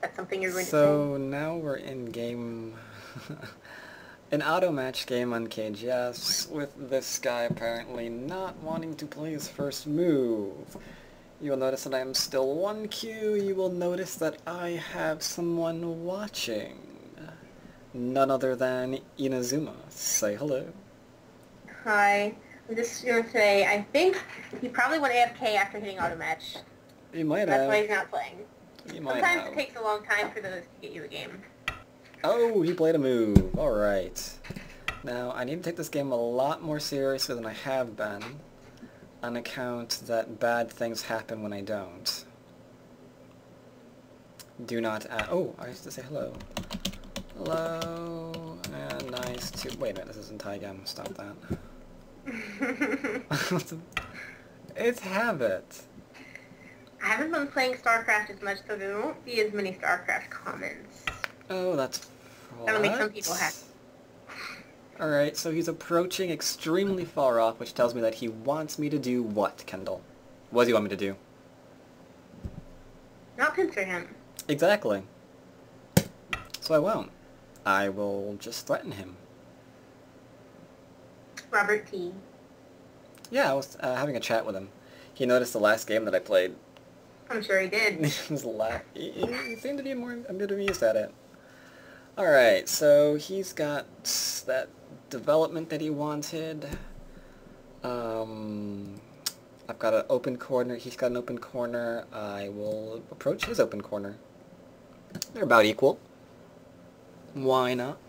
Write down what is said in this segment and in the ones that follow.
That's something you're going to say. So now we're in game, an auto-match game on KGS, with this guy apparently not wanting to play his first move. You will notice that I am still 1Q. You will notice that I have someone watching. None other than Inazuma. Say hello. Hi. I'm just going to say, I think he probably went AFK after hitting Automatch. You might That's have. why he's not playing. You might Sometimes it have. takes a long time for those to get you a game. Oh, he played a move. Alright. Now, I need to take this game a lot more seriously than I have been, on account that bad things happen when I don't. Do not oh, I used to say hello. Hello, and nice to... Wait a minute, this isn't Taigam. Stop that. It's habit. I haven't been playing StarCraft as much, so there won't be as many StarCraft comments. Oh, that's... That'll make some people what? happy. Alright, so he's approaching extremely far off, which tells me that he wants me to do what, Kendall? What does he want me to do? Not pincer him. Exactly. So I won't. I will just threaten him. Robert T. Yeah, I was having a chat with him. He noticed the last game that I played. I'm sure he did. He seemed to be more amused at it. Alright, so he's got that development that he wanted. I've got an open corner. He's got an open corner. I will approach his open corner. They're about equal. Why not?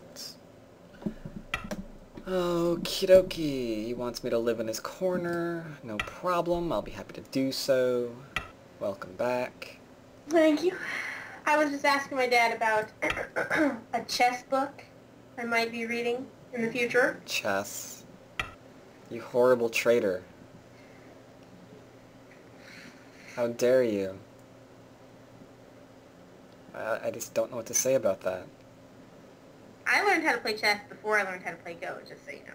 Okie dokie. He wants me to live in his corner. No problem. I'll be happy to do so. Welcome back. Thank you. I was just asking my dad about a chess book I might be reading in the future. Chess. You horrible traitor. How dare you? I just don't know what to say about that. I learned how to play chess before I learned how to play Go, just so you know.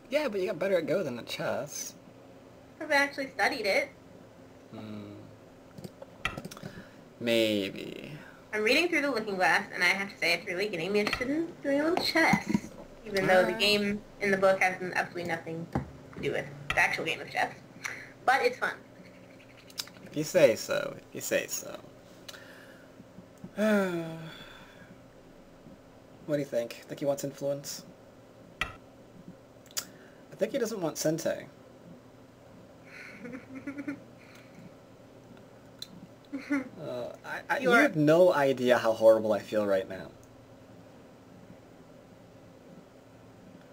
Yeah, but you got better at Go than at chess. I've actually studied it. Maybe. I'm reading through the Looking Glass, and I have to say it's really getting me interested in doing a little chess. Even though the game in the book has absolutely nothing to do with the actual game of chess. But it's fun. If you say so. If you say so. What do you think? Think he wants influence? I think he doesn't want Sente. You have no idea how horrible I feel right now.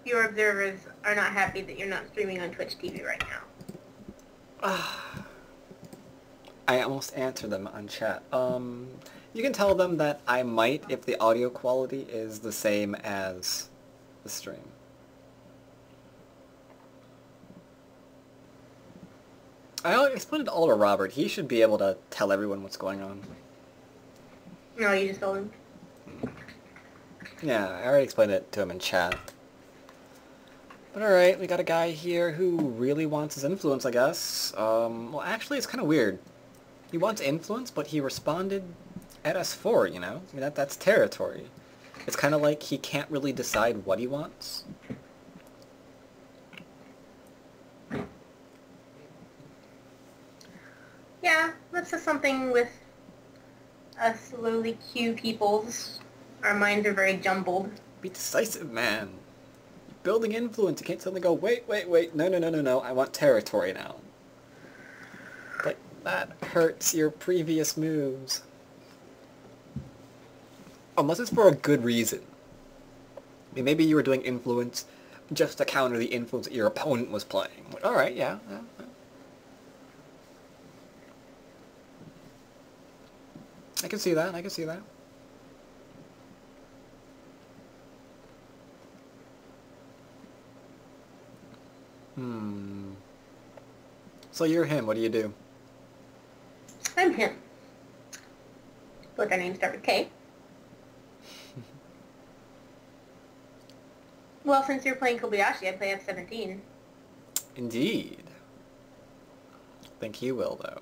Your observers are not happy that you're not streaming on Twitch TV right now. I almost answered them on chat. You can tell them that I might if the audio quality is the same as the stream. I explained it all to Robert. He should be able to tell everyone what's going on. No, you just told him. Yeah, I already explained it to him in chat. But alright, we got a guy here who really wants his influence, I guess. Well, actually, it's kind of weird. He wants influence, but he responded at S4, you know? I mean, that's territory. It's kind of like he can't really decide what he wants. Yeah, that's just something with us lowly Q peoples. Our minds are very jumbled. Be decisive, man. Building influence, you can't suddenly go, wait, no, I want territory now. Like, that hurts your previous moves. Unless it's for a good reason. I mean, maybe you were doing influence just to counter the influence that your opponent was playing. Like, alright, yeah. I can see that, I can see that. So you're him, what do you do? I'm him. Both our names start with K. Well, since you're playing Kobayashi, I play F-17. Indeed. Think he will, though.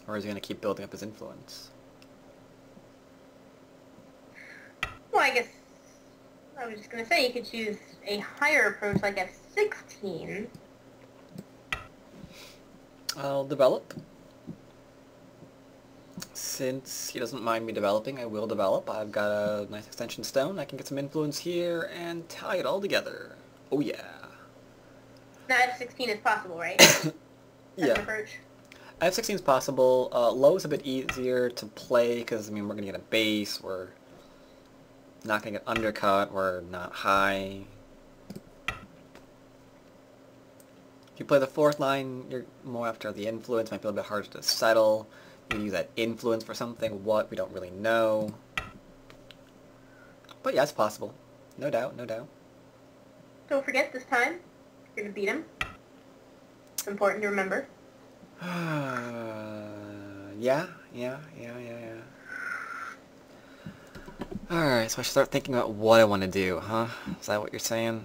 Or is he going to keep building up his influence? Well, I guess I was just going to say you could choose a higher approach like F16. I'll develop. Since he doesn't mind me developing, I will develop. I've got a nice extension stone. I can get some influence here and tie it all together. Oh yeah. Now F16 is possible, right? As Yeah. an approach. F16 is possible. Low is a bit easier to play because, I mean, we're going to get a base. We're not going to get undercut. We're not high. If you play the fourth line, you're more after the influence. Might be a little bit harder to settle. You can use that influence for something. What? We don't really know. But yeah, it's possible. No doubt, no doubt. Don't forget this time, you're going to beat him. It's important to remember. Yeah. Alright, so I should start thinking about what I want to do, huh? Is that what you're saying?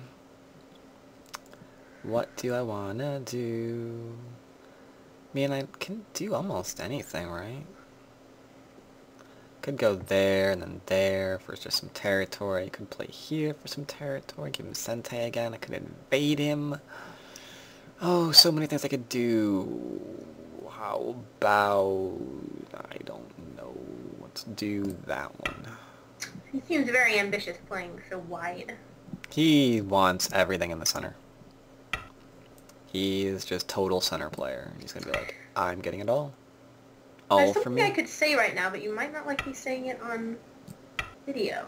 What do I want to do? I mean, I can do almost anything, right? Could go there and then there for just some territory. Could play here for some territory. Give him Sentai again. I could invade him. Oh, so many things I could do. How about... I don't know. Let's do that one. He seems very ambitious playing so wide. He wants everything in the center. He is just total center player. He's going to be like, I'm getting it all. All There's for something me. I could say right now, but you might not like me saying it on video.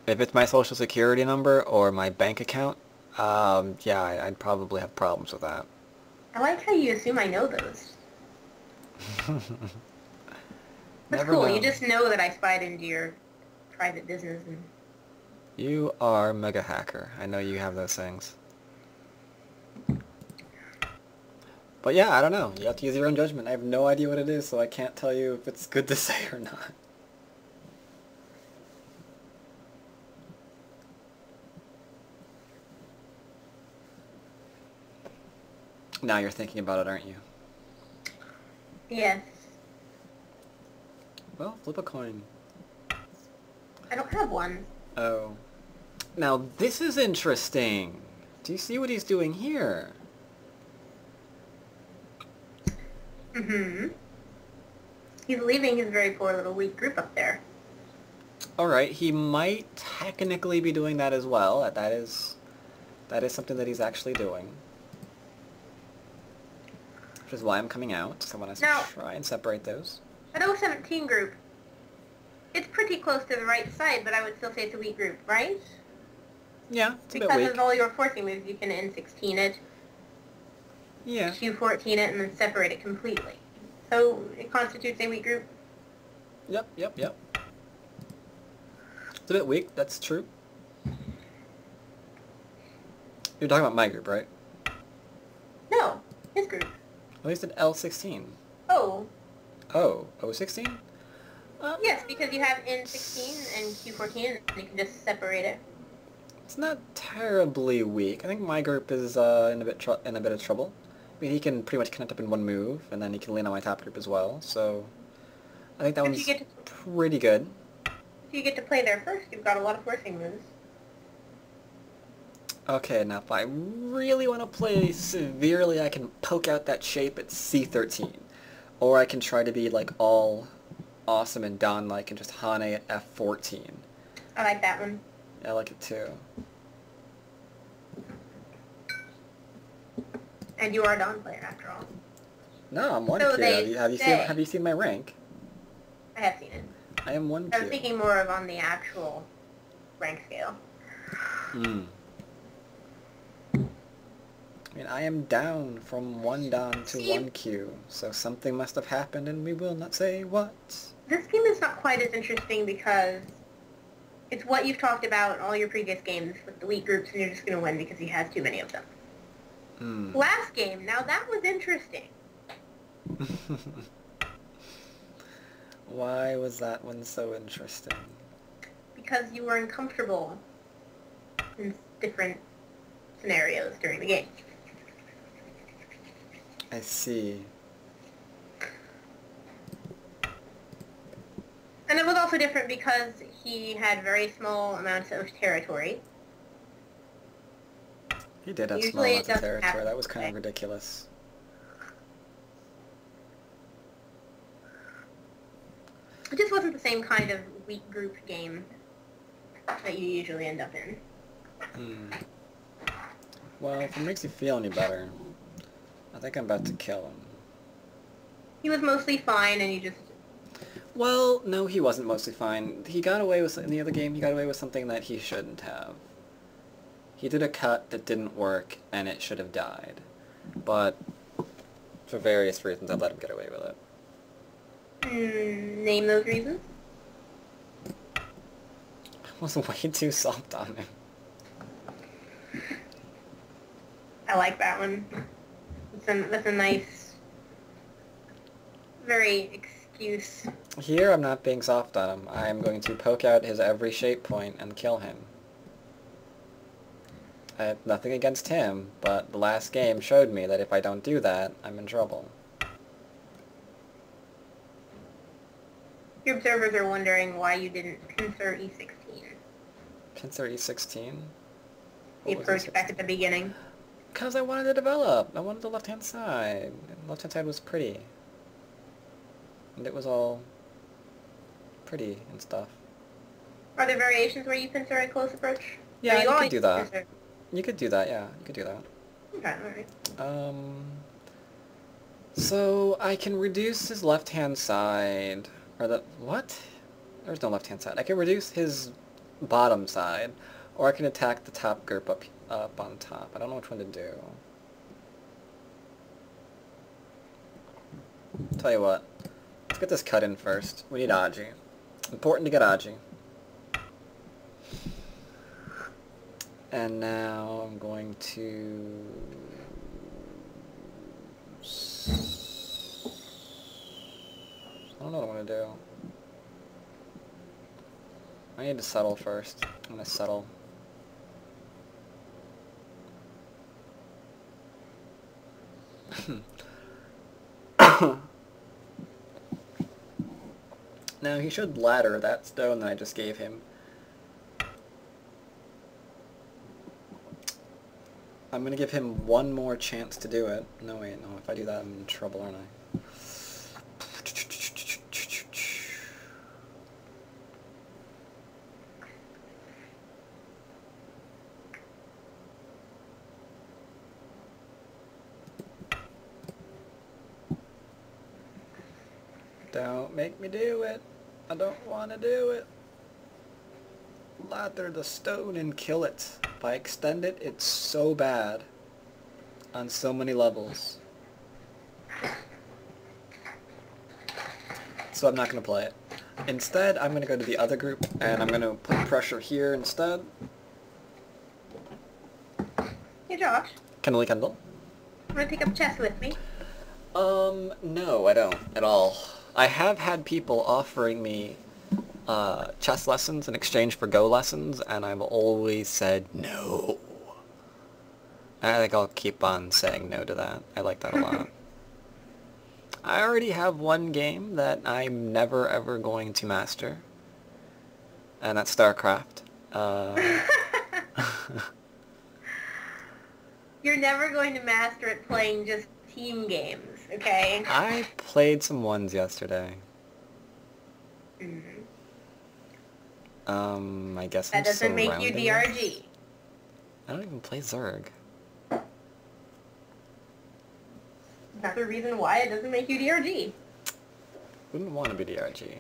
If it's my social security number or my bank account, yeah, I'd probably have problems with that. I like how you assume I know those. That's Never cool. know. You just know that I spied into your private business. And You are mega hacker. I know you have those things. But yeah, I don't know. You have to use your own judgment. I have no idea what it is, so I can't tell you if it's good to say or not. Now you're thinking about it, aren't you? yes. Well, flip a coin. I don't have one. Oh. Now this is interesting. Do you see what he's doing here? Mm-hmm. He's leaving his very poor little weak group up there. Alright, he might technically be doing that as well. That is something that he's actually doing. Which is why I'm coming out. So I want to Now- try and separate those. That 017 group, it's pretty close to the right side, but I would still say it's a weak group, right? Yeah, it's a bit Because weak. of all your forcing moves, you can N16 it, Yeah. Q14 it, and then separate it completely. So it constitutes a weak group. Yep. It's a bit weak, that's true. You're talking about my group, right? No, his group. At least at L16. Oh, Oh, O16? yes, because you have N16 and Q14, and you can just separate it. It's not terribly weak. I think my group is in a bit of trouble. I mean, he can pretty much connect up in one move, and then he can lean on my top group as well. So I think that If one's you get pretty good. If you get to play there first, you've got a lot of forcing moves. Okay, now if I really want to play severely, I can poke out that shape at C13. Or I can try to be like all awesome and Don-like and just Hane at F14. I like that one. I like it too. And you are a Dawn player, after all. No, I'm 1 So Q. they Have you seen my rank? I have seen it. I am 1 I Q. was thinking more of on the actual rank scale. Hmm. I mean, I am down from 1 Don to See? 1 Q, so something must have happened and we will not say what. This game is not quite as interesting because it's what you've talked about in all your previous games with the weak groups, and you're just going to win because he has too many of them. Hmm. Last game, now that was interesting. Why was that one so interesting? Because you were uncomfortable in different scenarios during the game. I see. And it was also different because he had very small amounts of territory. He did have small Usually amounts it of doesn't territory. happen That was this kind of way. ridiculous. It just wasn't the same kind of weak group game that you usually end up in. Hmm. Well, if it makes you feel any better, I think I'm about to kill him. He was mostly fine, and you just... Well, no, he wasn't mostly fine. He got away with, in the other game, he got away with something that he shouldn't have. He did a cut that didn't work, and it should have died. But, for various reasons, I let him get away with it. Name those reasons. I was way too soft on him. I like that one. That's a nice, very excuse. Here, I'm not being soft on him. I am going to poke out his every shape point and kill him. I have nothing against him, but the last game showed me that if I don't do that, I'm in trouble. Your observers are wondering why you didn't pincer E16. Pincer E16? The approach back at the beginning. Because I wanted to develop. I wanted the left-hand side. The left-hand side was pretty. And it was all pretty and stuff. Are there variations where you pincer at close approach? Yeah, you could do that. Pincer? You could do that, yeah. You could do that. Okay, alright. So I can reduce his left-hand side, or the, what? There's no left-hand side. I can reduce his bottom side, or I can attack the top group up on top. I don't know which one to do. Tell you what, let's get this cut in first. We need Aji. Important to get Aji. And now I'm going to... I don't know what I'm going to do. I need to settle first. I'm going to settle. Now he should ladder that stone that I just gave him. I'm gonna give him one more chance to do it. No, wait, no, if I do that I'm in trouble, aren't I? Don't make me do it. I don't want to do it. Lather the stone and kill it. If I extend it, it's so bad. On so many levels. So I'm not going to play it. Instead, I'm going to go to the other group, and I'm going to put pressure here instead. Hey Josh, Kendall Kendall? want to pick up chess with me? No, I don't at all. I have had people offering me chess lessons in exchange for Go lessons, and I've always said no. I think I'll keep on saying no to that. I like that a lot. I already have one game that I'm never ever going to master, and that's StarCraft. You're never going to master it playing just team games, okay? I played some ones yesterday. I guess That doesn't make you surrounding DRG. this. I don't even play Zerg. Another reason why it doesn't make you DRG. Wouldn't want to be DRG.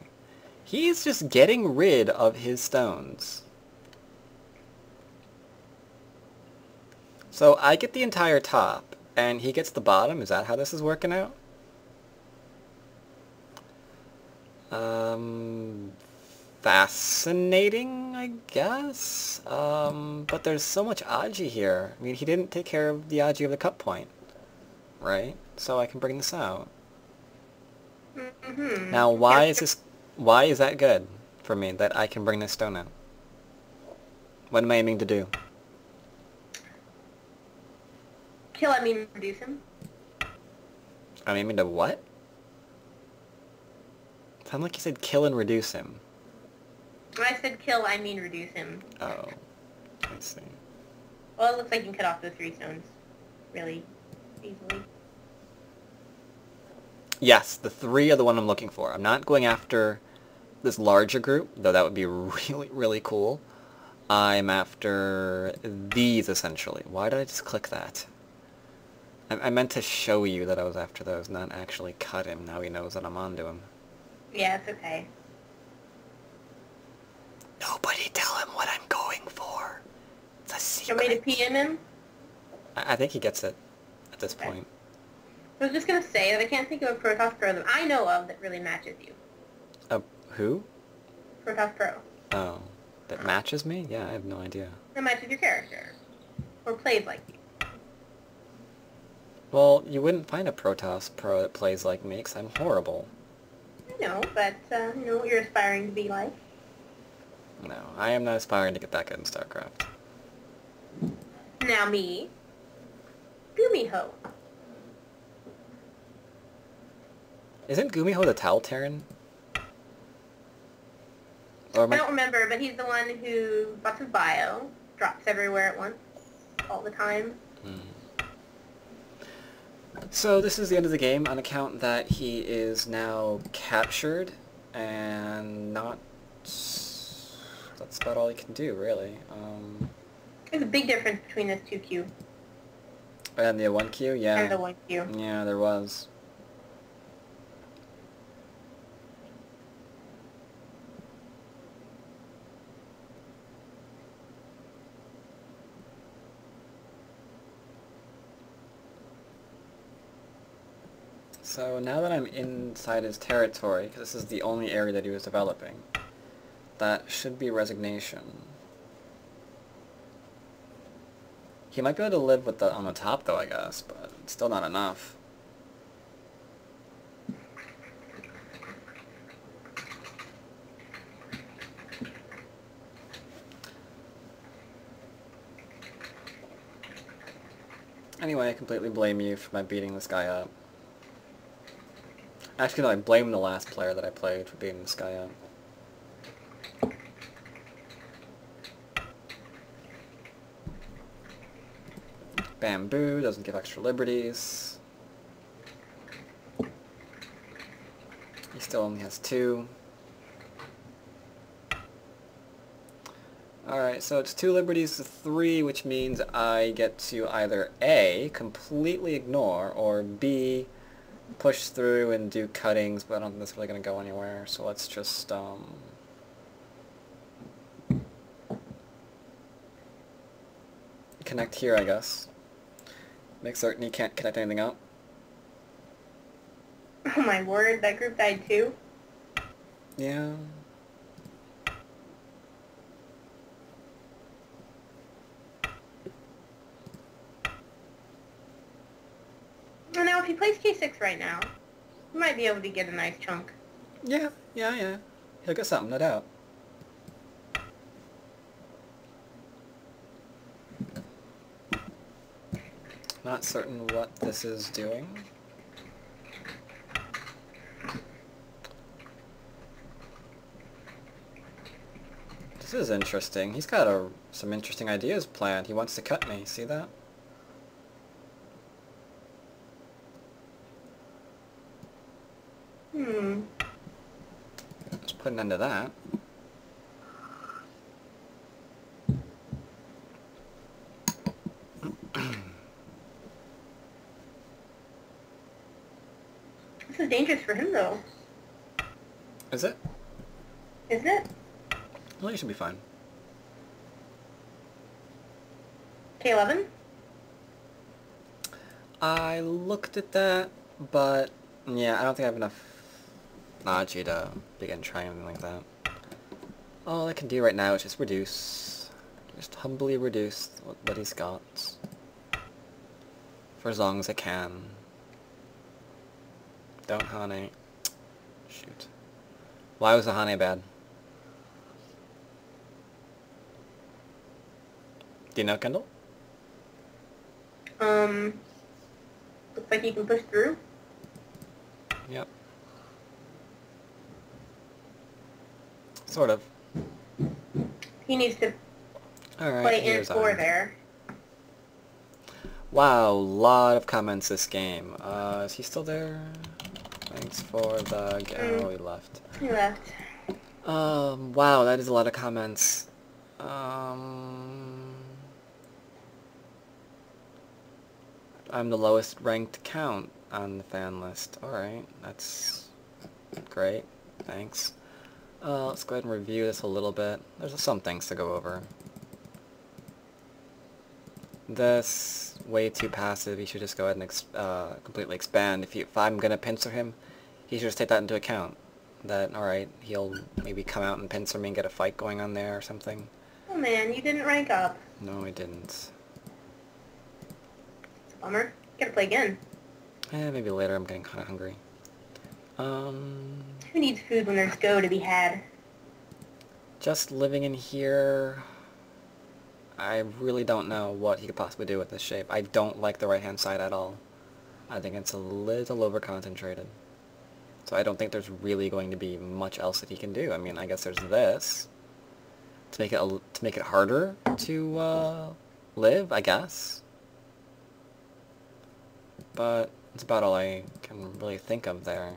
He's just getting rid of his stones. So I get the entire top, and he gets the bottom. Is that how this is working out? Fascinating, I guess. But there's so much Aji here. I mean, he didn't take care of the Aji of the cut point, right? So I can bring this out. Now, why is that good for me, that I can bring this stone out? What am I aiming to do? Kill, I mean reduce him. I'm aiming to what? Sound like you said kill and reduce him. When I said kill, I mean reduce him. Oh, I see. Well, it looks like you can cut off the 3 stones really easily. Yes, the 3 are the one I'm looking for. I'm not going after this larger group, though that would be really, really cool. I'm after these, essentially. Why did I just click that? I meant to show you that I was after those, not actually cut him. Now he knows that I'm onto him. Yeah, it's okay. Nobody tell him what I'm going for. It's a secret. You want me to PM him? I think he gets it at this point. I was just going to say that I can't think of a Protoss Pro that I know of that really matches you. Who? Protoss Pro. Oh, that matches me? Yeah, I have no idea. That matches your character. Or plays like you. Well, you wouldn't find a Protoss Pro that plays like me, because I'm horrible. I know, but you know what you're aspiring to be like. No, I am not aspiring to get that good in StarCraft. Now me. Gumiho. Isn't Gumiho the Tal Terran? Or I don't remember, but he's the one who lots of bio, drops everywhere at once, all the time. So this is the end of the game on account that he is now captured, and not... That's about all he can do, really. There's a big difference between this 2Q And the 1Q? Yeah. and the 1Q. Yeah, there was. So now that I'm inside his territory, because this is the only area that he was developing, that should be resignation. He might be able to live with the on the top though, I guess, but it's still not enough. Anyway, I completely blame you for my beating this guy up. Actually, no, I blame the last player that I played for beating this guy up. Bamboo doesn't give extra liberties. He still only has 2. Alright, so it's 2 liberties to 3, which means I get to either A, completely ignore, or B, push through and do cuttings, but I don't think that's really going to go anywhere, so let's just, connect here, I guess. Make certain he can't connect anything up. Oh my word, that group died too? Yeah. Well, now if he plays K6 right now, he might be able to get a nice chunk. Yeah. He'll get something, no doubt. Not certain what this is doing. This is interesting. He's got some interesting ideas planned. He wants to cut me. See that? Let's put an end to that. This is dangerous for him though. Is it? Isn't it? Well, you should be fine. K11? I looked at that, but yeah, I don't think I have enough Naji to begin trying anything like that. All I can do right now is just reduce. Just humbly reduce what he's got. For as long as I can. Don't Hane. Shoot. Why was the Hane bad? Do you know, Kendall? Looks like you can push through. Yep. Sort of. He needs to Alright, play in here's 4 there. Wow, lot of comments this game. Is he still there? Thanks for the... Oh, he left. He left. Wow, that is a lot of comments. I'm the lowest ranked count on the fan list. Alright, that's great. Thanks. Let's go ahead and review this a little bit. There's some things to go over. This, way too passive. He should just go ahead and completely expand. If I'm gonna pincer him, he should just take that into account. That, alright, he'll maybe come out and pincer me and get a fight going on there or something. Oh man, you didn't rank up. No, I didn't. It's a bummer. Gotta play again. Maybe later. I'm getting kind of hungry. Who needs food when there's Go to be had? Just living in here, I really don't know what he could possibly do with this shape. I don't like the right-hand side at all. I think it's a little over-concentrated. So I don't think there's really going to be much else that he can do. I mean, I guess there's this to make it harder to live, I guess. But that's about all I can really think of there.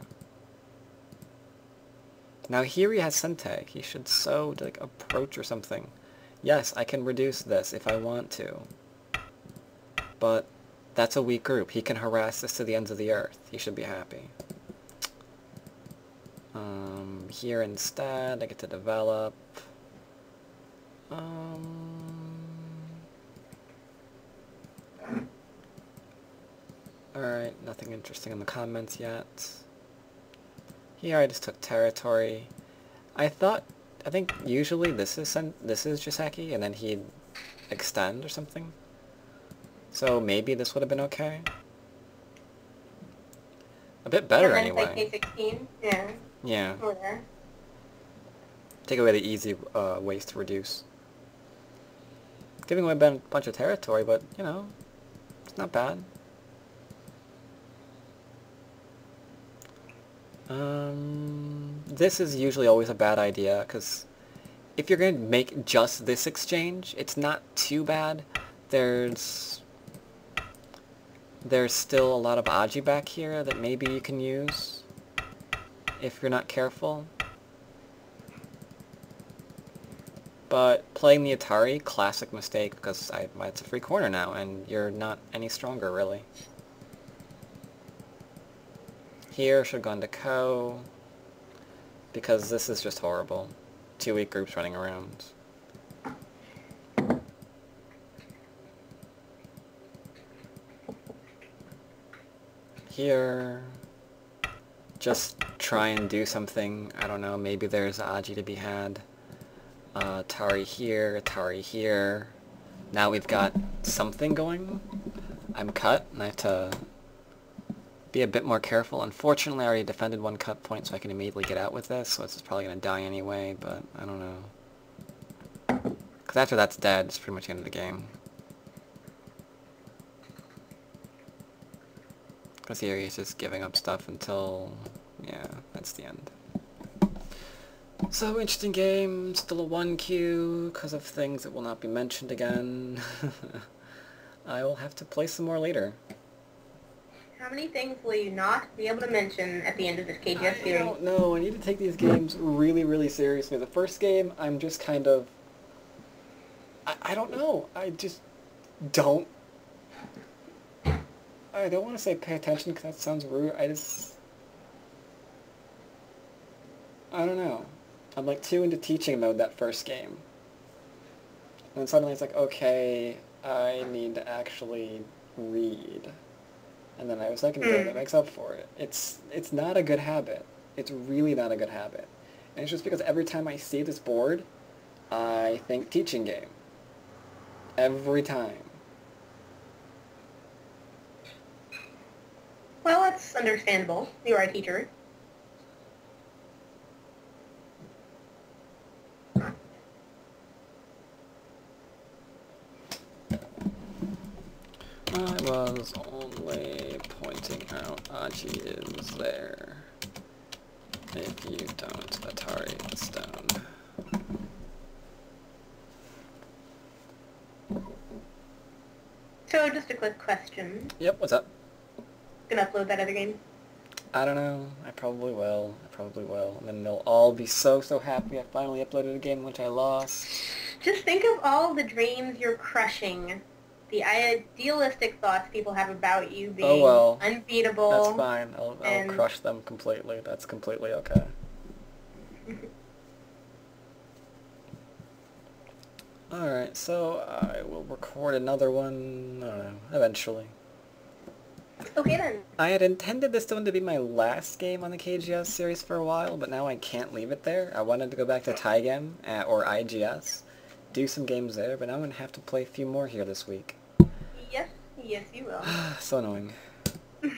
Now here he has Sente. He should sow like approach or something. Yes, I can reduce this if I want to. But that's a weak group. He can harass this to the ends of the earth. He should be happy. Here instead, I get to develop. Alright, nothing interesting in the comments yet. Here I just took territory. I think usually this is Jiseki, and then he'd extend or something. So maybe this would have been okay. A bit better anyway. Like K16? Yeah. Yeah. Over there. Take away the easy ways to reduce. Giving away a bunch of territory, but, you know, it's not bad. This is usually always a bad idea, because if you're going to make just this exchange, it's not too bad. There's still a lot of Aji back here that maybe you can use if you're not careful. But playing the Atari, classic mistake, because it's a free corner now, and you're not any stronger, really. Here should have gone to Ko, because this is just horrible. 2 weak groups running around. Here, just try and do something. I don't know, maybe there's Aji to be had. Atari here. Now we've got something going. I'm cut, and I have to be a bit more careful. Unfortunately, I already defended 1 cut point, so I can immediately get out with this, so it's probably going to die anyway, but I don't know. Because after that's dead, it's pretty much the end of the game. Because here he's just giving up stuff until... yeah, that's the end. So, interesting game, still a 1 queue, because of things that will not be mentioned again. I will have to play some more later. How many things will you not be able to mention at the end of this KGS series? I don't know, I need to take these games really, really seriously. The first game, I'm just kind of... I don't know, I just don't... I don't want to say pay attention because that sounds rude, I don't know. I'm like too into teaching mode that first game. And then suddenly it's like, okay, I need to actually read. And then I have a second game that makes up for it. It's not a good habit. It's really not a good habit. And it's just because every time I see this board, I think teaching game. Every time. Well, that's understandable. You are a teacher. I was only pointing out Aji is there. If you don't, Atari is stone. quick question. Yep, what's up? Gonna upload that other game? I don't know. I probably will. And then they'll all be so happy I finally uploaded a game which I lost. Just think of all the dreams you're crushing. The idealistic thoughts people have about you being unbeatable. That's fine. I'll crush them completely. That's completely okay. Alright, so I will record another one, I don't know, eventually. Okay then. I had intended this one to be my last game on the KGS series for a while, but now I can't leave it there. I wanted to go back to Taigem, or IGS, do some games there, but now I'm going to have to play a few more here this week. Yes you will. So annoying.